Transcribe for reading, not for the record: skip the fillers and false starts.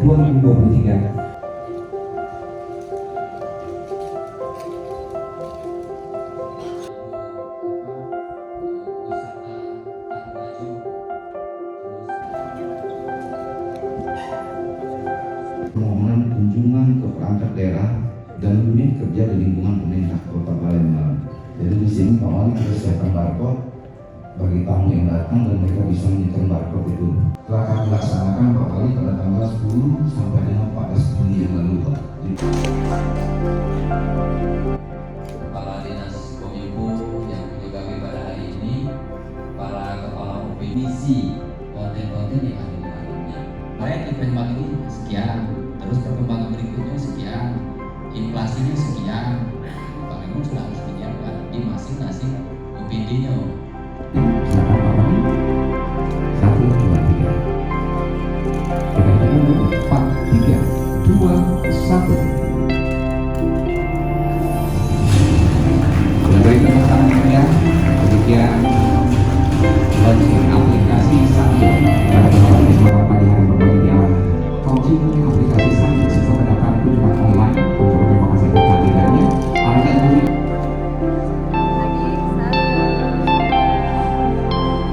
2023. Permohonan kunjungan ke perangkat daerah dan unit kerja di lingkungan pemerintah Kota Palembang. Jadi di sini Pak Wali kita siapkan barcode bagi tamu yang datang dan mereka bisa menyetor barcode itu. Telah kami laksanakan Pak Wali pada tanggal 10 sampai dengan 14 Juni yang lalu Pak. Kepala Dinas Kominfo yang menyebabkan pada hari ini, para kepala OPDC, konten-konten yang ada di dalamnya. Baik, event pagi ini sekian, terus perkembangan berikutnya sekian, inflasinya sekian, Pak Memang sudah harus menyiapkan di masing-masing OPD-nya.